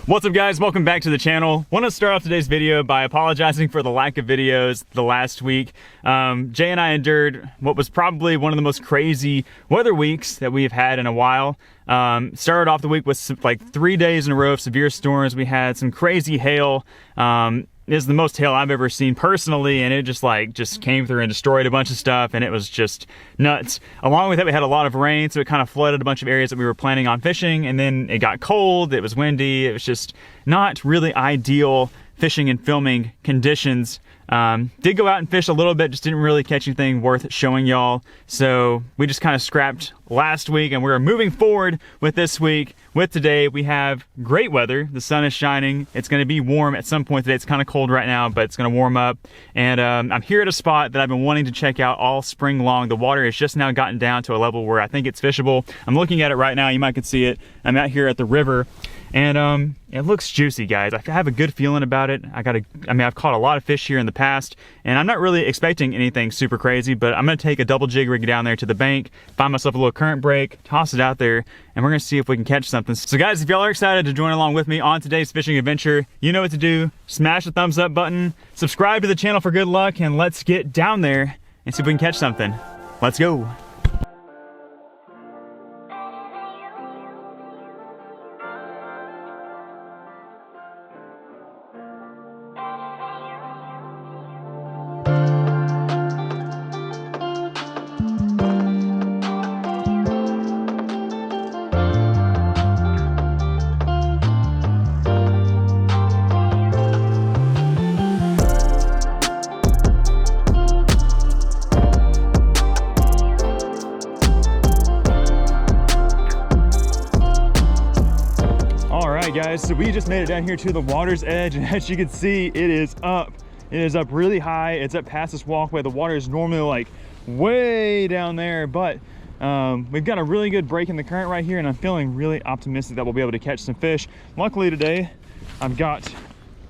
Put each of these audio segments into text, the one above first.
What's up guys, welcome back to the channel. Want to start off today's video by apologizing for the lack of videos the last week. Jay and I endured what was probably one of the most crazy weather weeks that we've had in a while. Started off the week with like 3 days in a row of severe storms. We had some crazy hail. It is the most hail I've ever seen personally, and it just came through and destroyed a bunch of stuff, and it was just nuts. Along with that, we had a lot of rain, so it kind of flooded a bunch of areas that we were planning on fishing, and then it got cold, it was windy, it was just not really ideal fishing and filming conditions. Did go out and fish a little bit, just didn't really catch anything worth showing y'all. So we just kind of scrapped last week and we're moving forward with this week. With today, we have great weather. The sun is shining. It's gonna be warm at some point today. It's kind of cold right now, but it's gonna warm up. And I'm here at a spot that I've been wanting to check out all spring long. The water has just now gotten down to a level where I think it's fishable. I'm looking at it right now. You might could see it. I'm out here at the river. And it looks juicy, guys. I have a good feeling about it. I've caught a lot of fish here in the past, and I'm not really expecting anything super crazy, but I'm gonna take a double jig rig down there to the bank, find myself a little current break, toss it out there, and we're gonna see if we can catch something. So guys, if y'all are excited to join along with me on today's fishing adventure, you know what to do. Smash the thumbs up button, subscribe to the channel for good luck, and let's get down there and see if we can catch something. Let's go. Guys, so we just made it down here to the water's edge, and as you can see, it is up really high. It's up past this walkway. The water is normally like way down there, but we've got a really good break in the current right here, and I'm feeling really optimistic that we'll be able to catch some fish. Luckily today I've got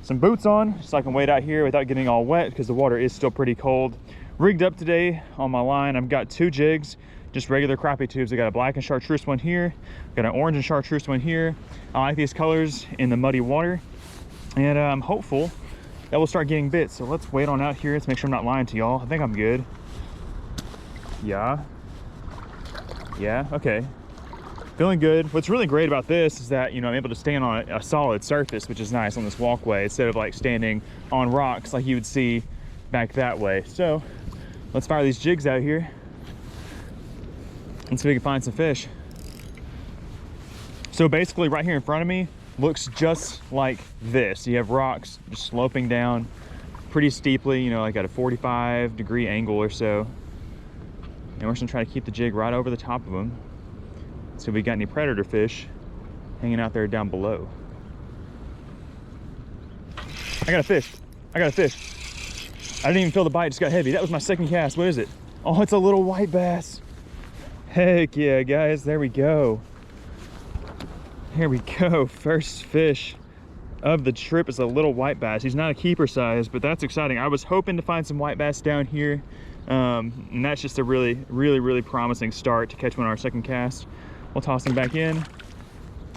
some boots on so I can wade out here without getting all wet because the water is still pretty cold. Rigged up today on my line, I've got 2 jigs, just regular crappie tubes. I got a black and chartreuse one here, got an orange and chartreuse one here. I like these colors in the muddy water, and I'm hopeful that we'll start getting bits. So let's wait on out here. Let's make sure I'm not lying to y'all. I think I'm good. Yeah, okay, feeling good. What's really great about this is that, you know, I'm able to stand on a solid surface, which is nice on this walkway, instead of like standing on rocks like you would see back that way. So let's fire these jigs out here and see if we can find some fish. So basically right here in front of me looks just like this. You have rocks just sloping down pretty steeply, you know, like at a 45-degree angle or so. And we're just gonna try to keep the jig right over the top of them. See if we got any predator fish hanging out there down below. I got a fish. I didn't even feel the bite, it just got heavy. That was my second cast. What is it? Oh, it's a little white bass. Heck yeah, guys, there we go. Here we go, first fish of the trip is a little white bass. He's not a keeper size, but that's exciting. I was hoping to find some white bass down here, and that's just a really promising start to catch one on our second cast. We'll toss him back in,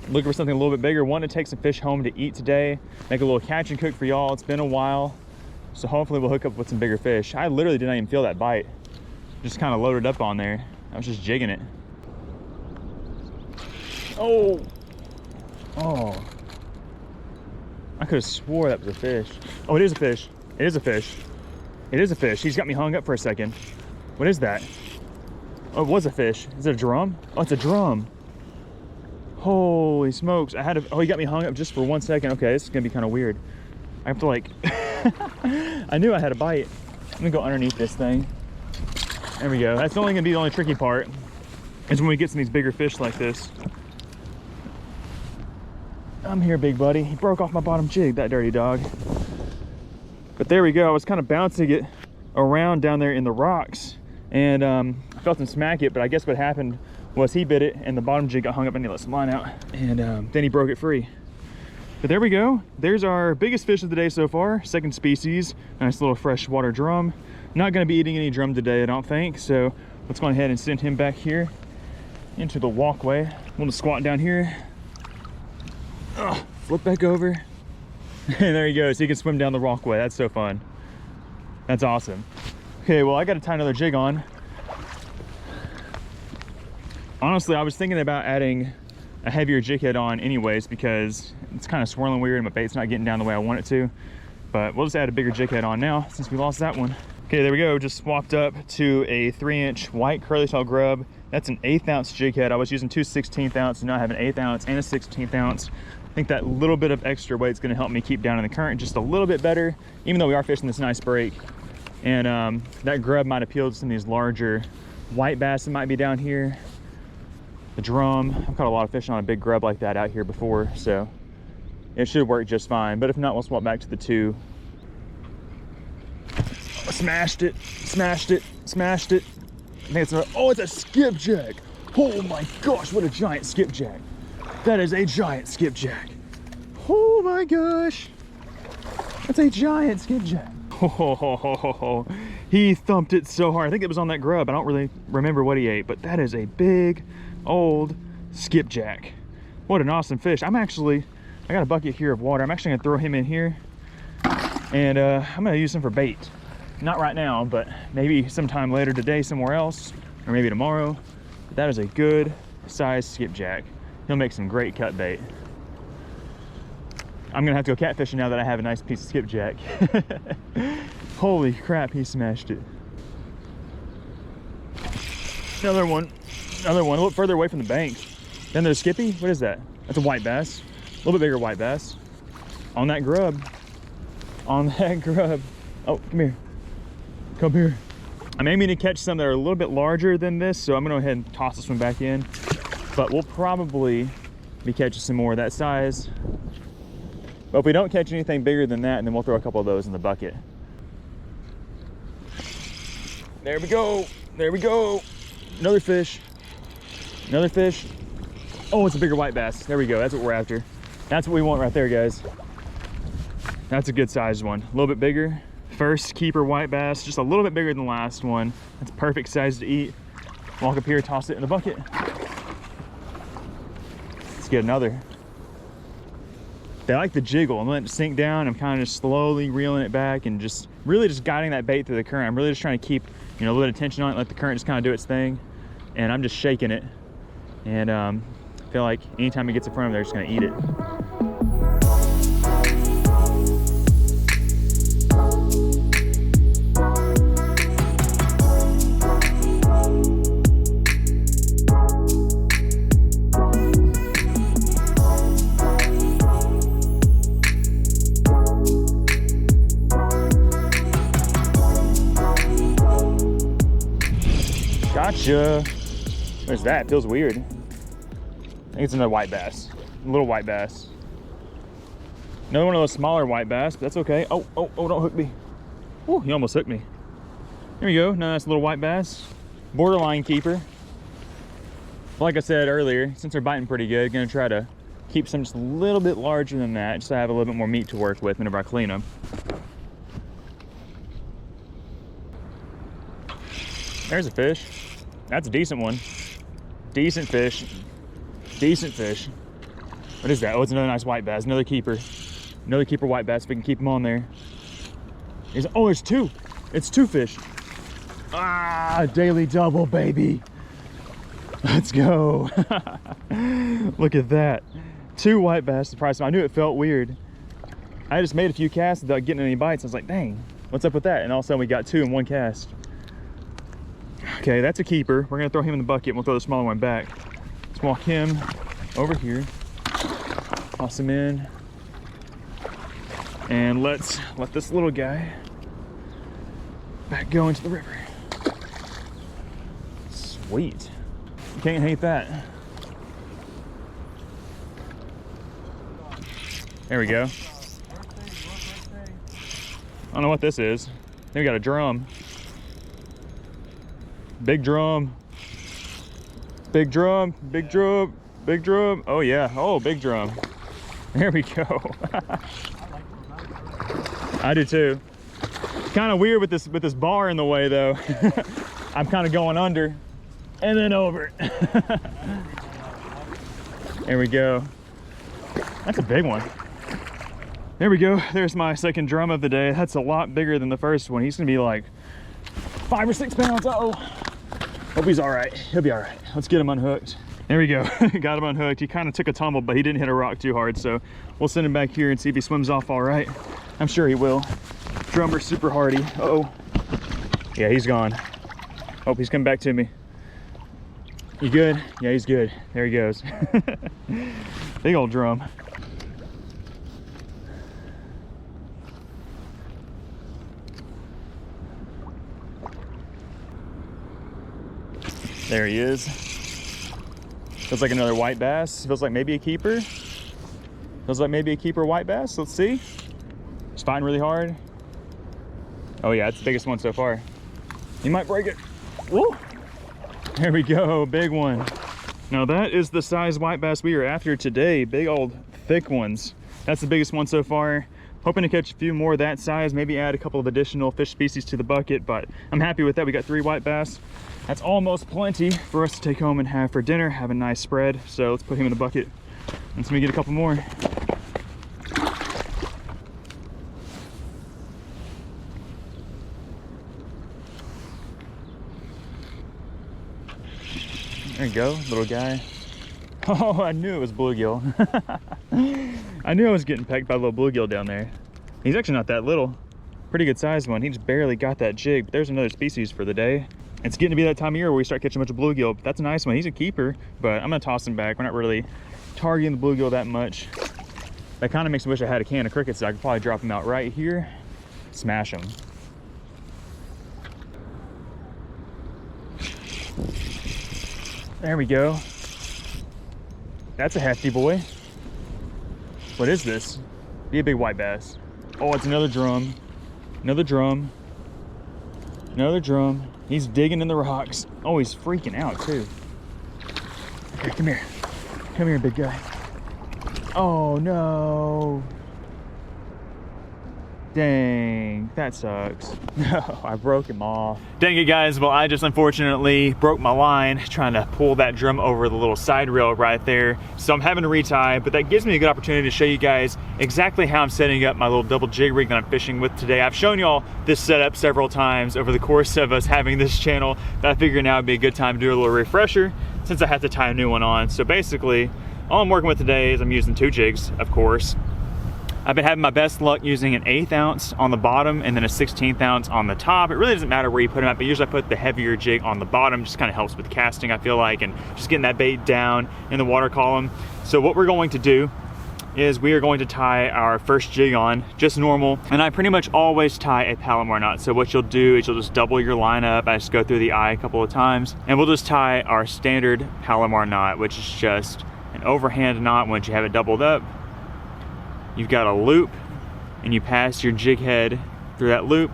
looking for something a little bit bigger. Want to take some fish home to eat today, make a little catch and cook for y'all. It's been a while, so hopefully we'll hook up with some bigger fish. I literally did not even feel that bite, just kind of loaded up on there. I was just jigging it. Oh, I could have swore that was a fish. Oh, it is a fish. It is a fish. It is a fish. He's got me hung up for a second. What is that? Oh, it was a fish. Is it a drum? Oh, it's a drum. Holy smokes. Oh, he got me hung up just for 1 second. Okay, this is gonna be kind of weird. I have to like, I knew I had a bite. I'm gonna go underneath this thing. There we go. That's only gonna be the only tricky part, is when we get some of these bigger fish like this. I'm here, big buddy. He broke off my bottom jig, that dirty dog. But there we go. I was kind of bouncing it around down there in the rocks, and I felt him smack it, but I guess what happened was he bit it and the bottom jig got hung up and he let some line out, and then he broke it free. But there we go. There's our biggest fish of the day so far, second species, nice little freshwater drum. Not gonna be eating any drum today, I don't think, so let's go ahead and send him back here into the walkway. We'll just squat down here. flip back over. And there he goes. He can swim down the walkway. That's so fun. That's awesome. Okay, well, I got to tie another jig on. Honestly, I was thinking about adding a heavier jig head on anyways because it's kind of swirling weird and my bait's not getting down the way I want it to. But we'll just add a bigger jig head on now since we lost that one. Okay, there we go. Just swapped up to a 3-inch white curly tail grub. That's an 1/8 ounce jig head. I was using 2 16th ounce, and now I have an 1/8 ounce and a 16th ounce. I think that little bit of extra weight is going to help me keep down in the current just a little bit better, even though we are fishing this nice break. And that grub might appeal to some of these larger white bass that might be down here. The drum, I've caught a lot of fish on a big grub like that out here before, so it should work just fine. But if not, we'll swap back to the 2. Smashed it, smashed it, smashed it. I think it's it's a skipjack. Oh my gosh, what a giant skipjack. That is a giant skipjack. Oh my gosh. That's a giant skipjack. Oh, he thumped it so hard. I think it was on that grub. I don't really remember what he ate, but that is a big old skipjack. What an awesome fish. I got a bucket here of water. I'm actually gonna throw him in here and I'm gonna use him for bait. Not right now, but maybe sometime later today somewhere else, or maybe tomorrow. But that is a good size skipjack. He'll make some great cut bait. I'm gonna have to go catfishing now that I have a nice piece of skipjack. Holy crap, he smashed it. Another one, a little further away from the bank. Then there's Skippy. What is that? That's a white bass. A little bit bigger white bass. On that grub. On that grub. Oh, come here. Come here. I'm aiming to catch some that are a little bit larger than this, so I'm gonna go ahead and toss this one back in. But we'll probably be catching some more of that size. But if we don't catch anything bigger than that, then we'll throw a couple of those in the bucket. There we go. There we go. Another fish. Another fish. Oh, it's a bigger white bass. There we go. That's what we're after. That's what we want right there, guys. That's a good sized one. A little bit bigger. First keeper white bass, just a little bit bigger than the last one. That's perfect size to eat. Walk up here, toss it in the bucket. Let's get another. They like the jiggle. I'm letting it sink down. I'm kind of just slowly reeling it back and just really just guiding that bait through the current. I'm really just trying to keep, a little bit of tension on it, let the current just kind of do its thing. And I'm just shaking it. And I feel like anytime it gets in front of them, they're just gonna eat it. Gotcha. Where's that? Feels weird. I think it's another white bass. A little white bass. Another one of those smaller white bass, but that's okay. Oh, don't hook me. Oh, he almost hooked me. There we go. Nice little white bass. Borderline keeper. Like I said earlier, since they're biting pretty good, gonna try to keep some just a little bit larger than that, just so I have a little bit more meat to work with whenever I clean them. There's a fish. That's a decent one. Decent fish. Decent fish. What is that? Oh, it's another nice white bass. Another keeper. Another keeper white bass. If we can keep them on there. Oh, there's 2. It's 2 fish. Ah, daily double, baby. Let's go. Look at that. 2 white bass. I knew it felt weird. I just made a few casts without getting any bites. I was like, dang, what's up with that? And all of a sudden we got 2 in 1 cast. Okay, that's a keeper. We're gonna throw him in the bucket and we'll throw the smaller one back. Let's walk him over here. Toss him in. And let's let this little guy back go into the river. Sweet. You can't hate that. There we go. I don't know what this is. Then we got a drum. Big drum. Big drum. Big drum. Big drum. Oh yeah. Oh, big drum. There we go. I do too. Kind of weird with this bar in the way though. I'm kind of going under and then over. There we go. That's a big one. There we go. There's my second drum of the day. That's a lot bigger than the first one. He's gonna be like 5 or 6 pounds. Uh-oh. Hope he's all right. He'll be all right. Let's get him unhooked. There we go. Got him unhooked. He kind of took a tumble, but he didn't hit a rock too hard. So we'll send him back here and see if he swims off all right. I'm sure he will. Drummer's super hardy. Uh-oh. Yeah, he's gone. Oh, he's coming back to me. You good? Yeah, he's good. There he goes. Big old drum. There he is. Feels like another white bass. Feels like maybe a keeper. Feels like maybe a keeper white bass. Let's see. He's fighting really hard. Oh yeah, it's the biggest one so far. He might break it. Woo! There we go, big one. Now that is the size white bass we are after today. Big old thick ones. That's the biggest one so far. Hoping to catch a few more that size, maybe add a couple of additional fish species to the bucket, but I'm happy with that. We got 3 white bass. That's almost plenty for us to take home and have for dinner, have a nice spread. So let's put him in the bucket and so we get a couple more. There you go, little guy. Oh, I knew it was bluegill. I knew I was getting pecked by a little bluegill down there. He's actually not that little. Pretty good sized one. He just barely got that jig, but there's another species for the day. It's getting to be that time of year where we start catching a bunch of bluegill. That's a nice one. He's a keeper, but I'm gonna toss him back. We're not really targeting the bluegill that much. That kind of makes me wish I had a can of crickets, so I could probably drop him out right here, smash him. There we go. That's a hefty boy. What is this? Be a big white bass. Oh, it's another drum. Another drum. Another drum. He's digging in the rocks. Oh, he's freaking out too. Okay, come here. Come here, big guy. Oh no. Dang, that sucks. No, I broke him off. Dang it, guys. Well, I just unfortunately broke my line trying to pull that drum over the little side rail right there. So I'm having to retie, but that gives me a good opportunity to show you guys exactly how I'm setting up my little double jig rig that I'm fishing with today. I've shown y'all this setup several times over the course of us having this channel, but I figured now would be a good time to do a little refresher since I have to tie a new one on. So basically, all I'm working with today is I'm using 2 jigs, of course. I've been having my best luck using an 1/8 ounce on the bottom and then a 1/16 ounce on the top. It really doesn't matter where you put them at, but usually I put the heavier jig on the bottom. Just kind of helps with casting, I feel like, and just getting that bait down in the water column. So what we're going to do is we are going to tie our first jig on, just normal. And I pretty much always tie a Palomar knot. So what you'll do is you'll just double your line up. I just go through the eye a couple of times, and we'll just tie our standard Palomar knot, which is just an overhand knot. Once you have it doubled up, you've got a loop, and you pass your jig head through that loop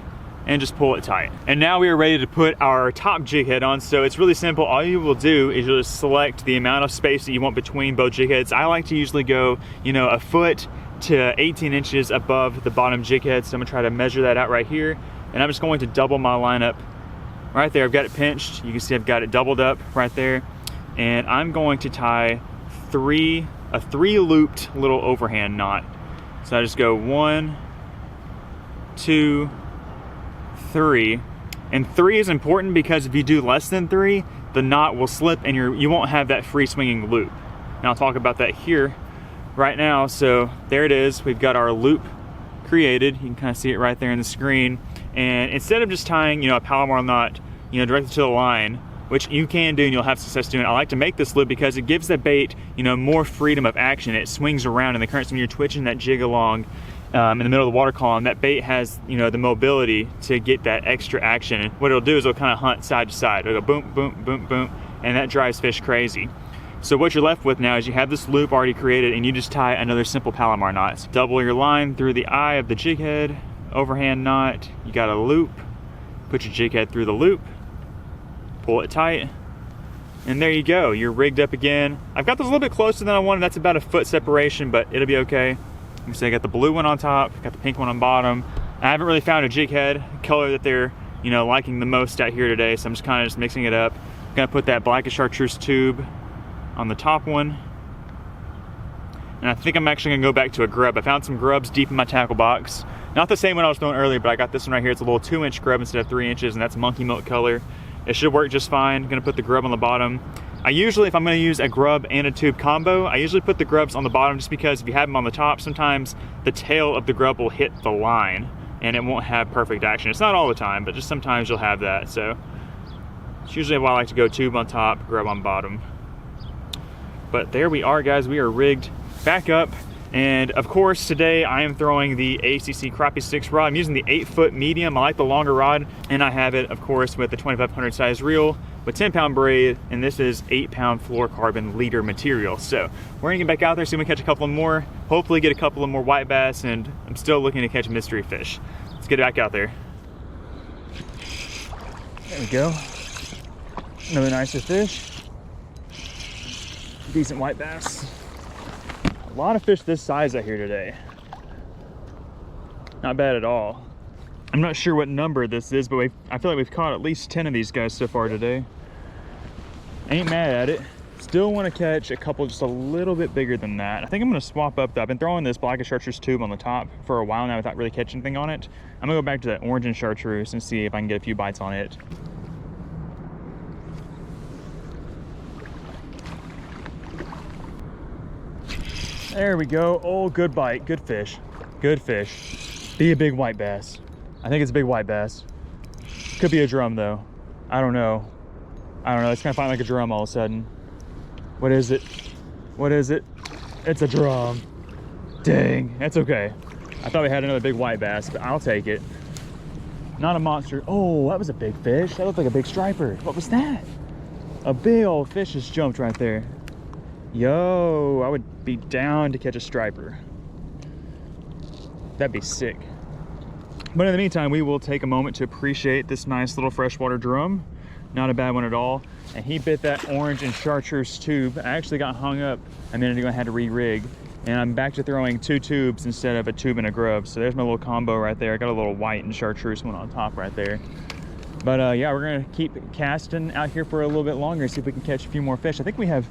and just pull it tight. And now we are ready to put our top jig head on. So it's really simple. All you will do is you'll just select the amount of space that you want between both jig heads. I like to usually go, you know, 1 foot to 18 inches above the bottom jig head. So I'm gonna try to measure that out right here. And I'm just going to double my line up right there. I've got it pinched. You can see I've got it doubled up right there. And I'm going to tie a 3 looped little overhand knot. So I just go 1, 2, 3. And 3 is important because if you do less than 3, the knot will slip and you won't have that free swinging loop. And I'll talk about that here right now. So there it is. We've got our loop created. You can kind of see it right there in the screen. And instead of just tying, you know, a Palomar knot, you know, directly to the line, which you can do and you'll have success doing, I like to make this loop because it gives the bait, you know, more freedom of action. It swings around in the current. So when you're twitching that jig along in the middle of the water column, that bait has, you know, the mobility to get that extra action. And what it'll do is it'll kind of hunt side to side. It'll go boom, boom, boom, boom, and that drives fish crazy. So what you're left with now is you have this loop already created and you just tie another simple Palomar knot. So double your line through the eye of the jig head, overhand knot, you got a loop, put your jig head through the loop, pull it tight, and there you go. You're rigged up again. I've got this a little bit closer than I wanted. That's about 1 foot separation, but it'll be okay. You can see I got the blue one on top, got the pink one on bottom. I haven't really found a jig head color that they're, you know, liking the most out here today, so I'm just kind of just mixing it up. I'm gonna put that blackish chartreuse tube on the top one, And I think I'm actually gonna go back to a grub. I found some grubs deep in my tackle box. Not the same one I was throwing earlier, but I got this one right here. It's a little 2-inch grub instead of 3 inches, and that's monkey milk color. It should work just fine. Gonna put the grub on the bottom. I usually, if I'm gonna use a grub and a tube combo, I usually put the grubs on the bottom just because if you have them on the top, sometimes the tail of the grub will hit the line and it won't have perfect action. It's not all the time, but just sometimes you'll have that. So it's usually why I like to go tube on top, grub on bottom. But there we are, guys. We are rigged back up. And of course, today I am throwing the ACC Crappie 6 rod. I'm using the 8-foot medium. I like the longer rod. And I have it, of course, with the 2500 size reel with 10-pound braid. And this is 8-pound fluorocarbon leader material. So we're gonna get back out there, see if we can catch a couple more, hopefully get a couple of more white bass. And I'm still looking to catch mystery fish. Let's get back out there. There we go. Another nicer fish. Decent white bass. A lot of fish this size out here today. Not bad at all. I'm not sure what number this is, but I feel like we've caught at least 10 of these guys so far today. Ain't mad at it. Still want to catch a couple just a little bit bigger than that. I think I'm going to swap up though. I've been throwing this black chartreuse tube on the top for a while now without really catching anything on it. I'm going to go back to that orange and chartreuse and see if I can get a few bites on it. There we go. Oh, good bite. Good fish. Good fish. Be a big white bass. I think it's a big white bass. Could be a drum though. I don't know. It's kind of find like a drum all of a sudden. What is it? What is it? It's a drum. Dang. That's okay. I thought we had another big white bass, but I'll take it. Not a monster. Oh, that was a big fish. That looked like a big striper. What was that? A big old fish just jumped right there. Yo, I would be down to catch a striper. That'd be sick. But in the meantime, we will take a moment to appreciate this nice little freshwater drum. Not a bad one at all. And he bit that orange and chartreuse tube. I actually got hung up a minute ago. I had to re-rig. And I'm back to throwing 2 tubes instead of a tube and a grub. So there's my little combo right there. I got a little white and chartreuse one on top right there. But yeah, we're gonna keep casting out here for a little bit longer, see if we can catch a few more fish. I think we have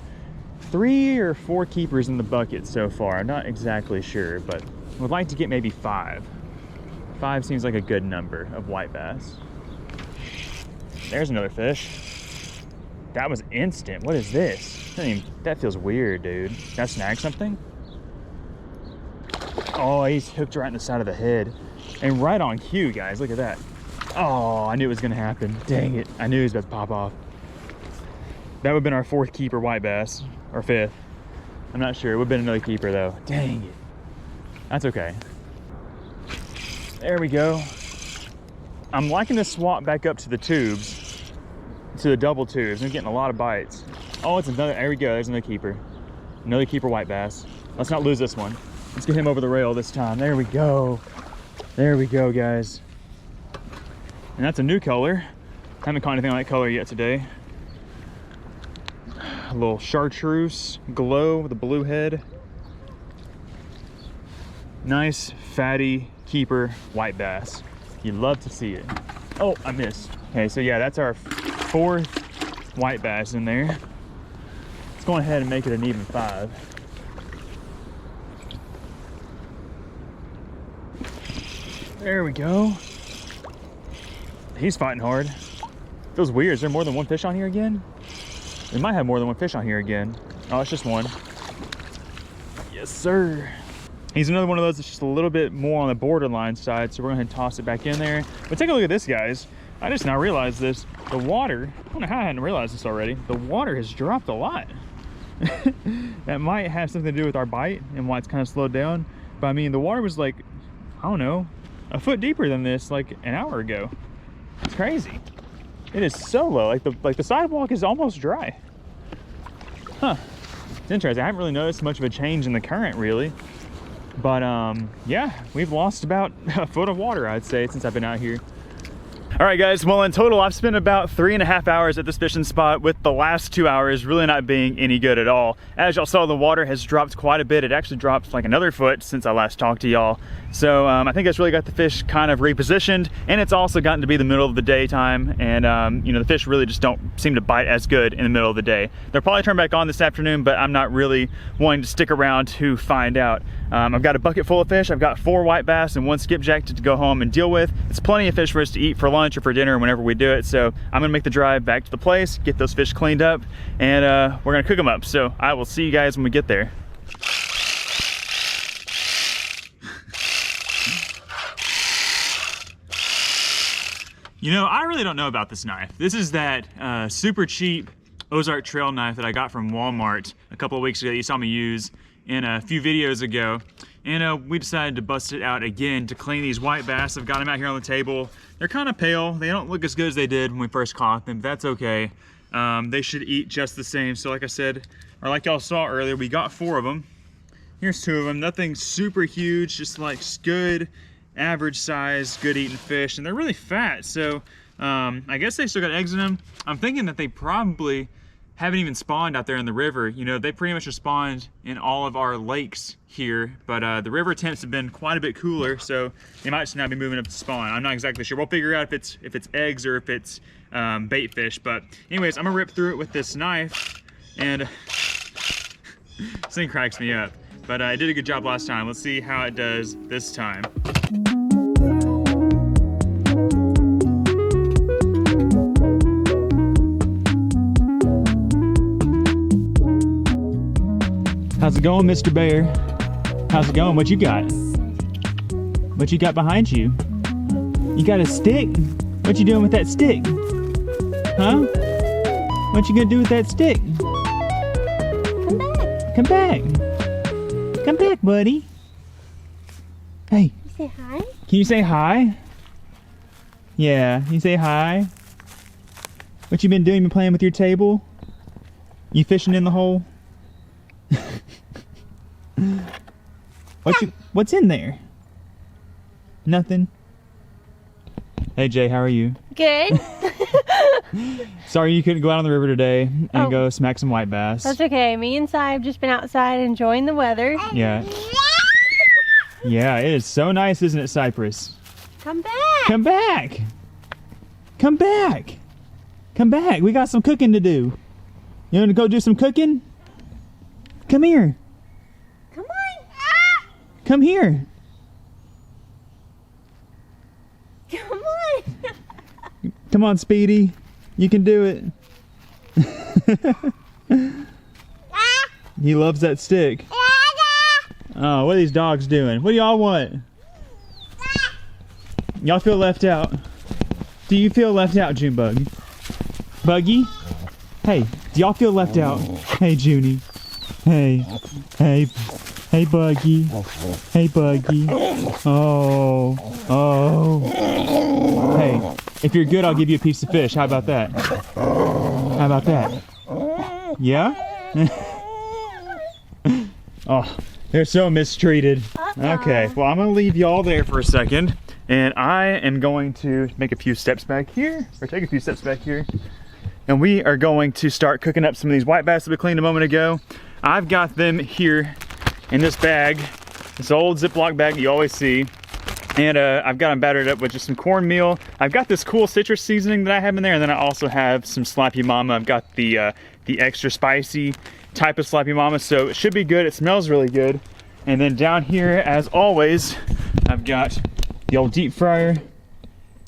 3 or 4 keepers in the bucket so far. I'm not exactly sure, but would like to get maybe 5. 5 seems like a good number of white bass. There's another fish. That was instant. What is this? That feels weird, dude. Did I snag something? Oh, he's hooked right in the side of the head. And right on cue, guys. Look at that. Oh, I knew it was gonna happen. Dang it. I knew he was about to pop off. That would have been our 4th keeper white bass. Or 5th. I'm not sure. It would have been another keeper though. Dang it. That's okay. There we go. I'm liking to swap back up to the tubes, to the double tubes. I'm getting a lot of bites. Oh, it's another, there we go. There's another keeper. Another keeper white bass. Let's not lose this one. Let's get him over the rail this time. There we go. There we go, guys. And that's a new color. Haven't caught anything like that color yet today. A little chartreuse glow with a blue head. Nice fatty keeper white bass. You love to see it. Oh, I missed. Okay, so yeah, that's our 4th white bass in there. Let's go ahead and make it an even 5. There we go. He's fighting hard. Feels weird. Is there more than 1 fish on here again? We might have more than 1 fish on here again. Oh, it's just 1. Yes, sir. He's another one of those that's just a little bit more on the borderline side, so we're going to toss it back in there. But take a look at this, guys. I just now realized this. The water, I don't know how I hadn't realized this already. The water has dropped a lot. That might have something to do with our bite and why it's kind of slowed down. But I mean, the water was like, I don't know, a foot deeper than this like an hour ago. It's crazy. It is so low, like the sidewalk is almost dry. Huh, it's interesting. I haven't really noticed much of a change in the current really. But yeah, we've lost about a foot of water, I'd say, since I've been out here. All right guys, well in total I've spent about 3.5 hours at this fishing spot, with the last 2 hours really not being any good at all. As y'all saw, the water has dropped quite a bit. It actually dropped like another foot since I last talked to y'all. So I think it's really got the fish kind of repositioned, and it's also gotten to be the middle of the daytime, and you know, the fish really just don't seem to bite as good in the middle of the day. They'll probably turn back on this afternoon, but I'm not really wanting to stick around to find out. I've got a bucket full of fish. I've got 4 white bass and 1 skipjack to go home and deal with. It's plenty of fish for us to eat for lunch or for dinner whenever we do it. So I'm gonna make the drive back to the place, get those fish cleaned up, and we're gonna cook them up. So I will see you guys when we get there. You know, I really don't know about this knife. This is that super cheap Ozark Trail knife that I got from Walmart a couple of weeks ago that you saw me use in a few videos ago. And we decided to bust it out again to clean these white bass. I've got them out here on the table. They're kind of pale. They don't look as good as they did when we first caught them, but that's okay. They should eat just the same. So like I said, or like y'all saw earlier, we got 4 of them. Here's 2 of them. Nothing super huge, just like good, average size, good eating fish. And they're really fat. So I guess they still got eggs in them. I'm thinking that they probably haven't even spawned out there in the river. You know, they pretty much have spawned in all of our lakes here, but the river temps have been quite a bit cooler, so they might just now be moving up to spawn. I'm not exactly sure. We'll figure out if it's eggs or if it's bait fish. But anyways, I'm gonna rip through it with this knife, and this thing cracks me up. But I did a good job last time. Let's see how it does this time. How's it going, Mr. Bear? How's it going? What you got? What you got behind you? You got a stick? What you doing with that stick? Huh? What you gonna do with that stick? Come back. Come back. Come back, buddy. Hey. You say hi? Can you say hi? Yeah, you say hi. What you been doing? Been playing with your table? You fishing in the hole? What's in there? Nothing. Hey Jay, how are you? Good. Sorry you couldn't go out on the river today and go smack some white bass. That's okay. Me and Si have just been outside enjoying the weather. Yeah. Yeah, it is so nice, isn't it, Cypress? Come back. Come back. Come back. Come back. We got some cooking to do. You want to go do some cooking? Come here. Come on. Come here. Come on. Come on, Speedy. You can do it. He loves that stick. Oh, what are these dogs doing? What do y'all want? Y'all feel left out? Do you feel left out, Junebug? Buggy? Hey, do y'all feel left out? Hey, Junie. Hey. Hey. Hey, Buggy. Hey, Buggy. Oh. Oh. Hey, if you're good, I'll give you a piece of fish. How about that? How about that? Yeah? Oh, they're so mistreated. Okay, well, I'm gonna leave y'all there for a second, and I am going to make a few steps back here, or take a few steps back here, and we are going to start cooking up some of these white bass that we cleaned a moment ago. I've got them here in this bag, this old Ziploc bag you always see, and I've got them battered up with just some cornmeal. I've got this cool citrus seasoning that I have in there, and then I also have some Slappy Mama. I've got the extra spicy type of Slappy Mama, so it should be good. It smells really good. And then down here, as always, I've got the old deep fryer,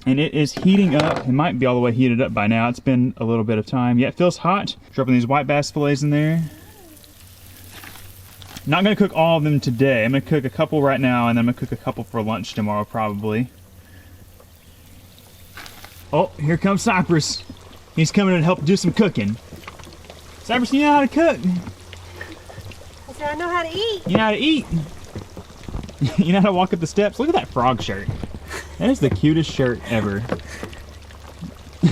and it is heating up. It might be all the way heated up by now. It's been a little bit of time. Yeah, it feels hot. Dropping these white bass fillets in there. Not gonna cook all of them today. I'm gonna cook a couple right now, and then I'm gonna cook a couple for lunch tomorrow, probably. Oh, here comes Cypress. He's coming to help do some cooking. Cypress, you know how to cook. I said I know how to eat. You know how to eat. You know how to walk up the steps. Look at that frog shirt. That is the cutest shirt ever.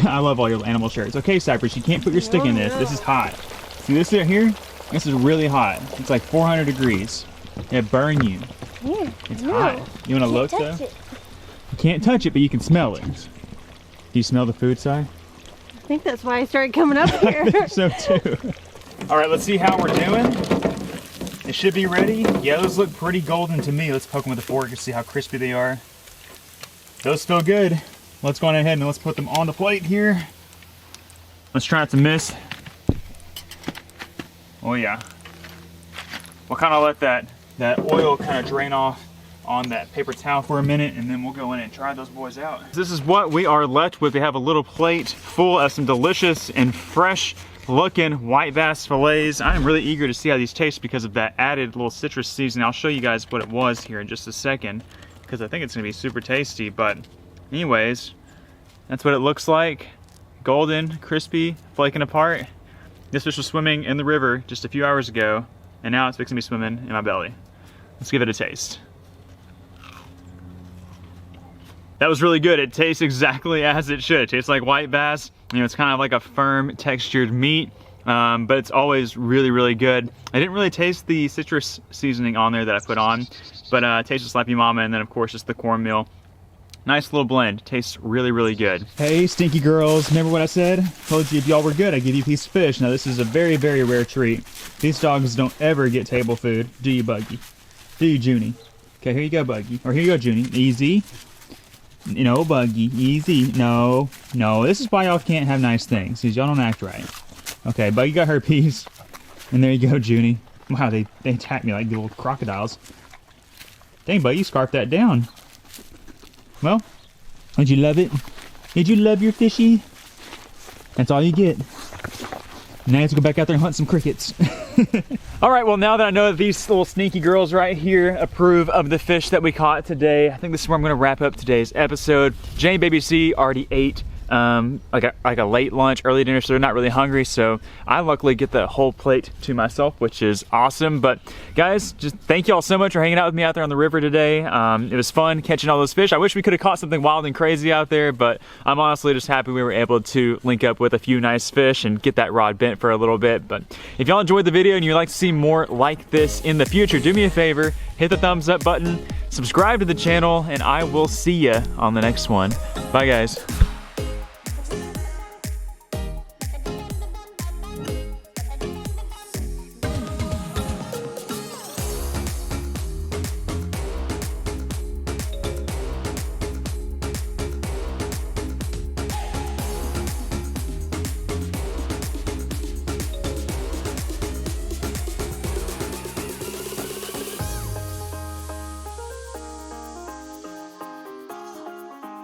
I love all your animal shirts. Okay, Cypress, you can't put your stick in this. This is hot. See this right here? This is really hot. It's like 400 degrees. It'll burn you. Yeah, it's hot. You want to look though? It. You can't touch it, but you can smell it. Do you smell the food, Si? I think that's why I started coming up I here. think so too. All right, let's see how we're doing. They should be ready. Yeah, those look pretty golden to me. Let's poke them with a fork to see how crispy they are. Those feel good. Let's go on ahead and let's put them on the plate here. Let's try not to miss. Oh yeah. We'll kind of let that oil kind of drain off on that paper towel for a minute, and then we'll go in and try those boys out. This is what we are left with. We have a little plate full of some delicious and fresh looking white bass fillets. I am really eager to see how these taste because of that added little citrus seasoning. I'll show you guys what it was here in just a second because I think it's gonna be super tasty. But anyways, that's what it looks like. Golden, crispy, flaking apart. This fish was swimming in the river just a few hours ago, and now it's fixing to be swimming in my belly. Let's give it a taste. That was really good. It tastes exactly as it should. It tastes like white bass. You know, it's kind of like a firm textured meat, but it's always really, really good. I didn't really taste the citrus seasoning on there that I put on, but it tastes just like Mama, and then of course just the cornmeal. Nice little blend. Tastes really, really good. Hey, stinky girls. Remember what I said? Told you if y'all were good, I'd give you a piece of fish. Now this is a very, very rare treat. These dogs don't ever get table food. Do you, Buggy? Do you, Junie? Okay, here you go, Buggy. Or here you go, Junie. Easy. You know, Buggy, easy. No, no, this is why y'all can't have nice things, because y'all don't act right. Okay, Buggy got her piece. And there you go, Junie. Wow, they attack me like little crocodiles. Dang, Buggy, you scarfed that down. Well, did you love it? Did you love your fishy? That's all you get. Now you have to go back out there and hunt some crickets. All right, well, now that I know that these little sneaky girls right here approve of the fish that we caught today, I think this is where I'm gonna wrap up today's episode. Jay and Baby C already ate like a late lunch, early dinner, so they're not really hungry, so I luckily get the whole plate to myself, which is awesome. But guys, just thank you all so much for hanging out with me out there on the river today. It was fun catching all those fish. I wish we could have caught something wild and crazy out there, but I'm honestly just happy we were able to link up with a few nice fish and get that rod bent for a little bit. But if y'all enjoyed the video and you'd like to see more like this in the future, do me a favor, hit the thumbs up button, subscribe to the channel, and I will see ya on the next one. Bye guys.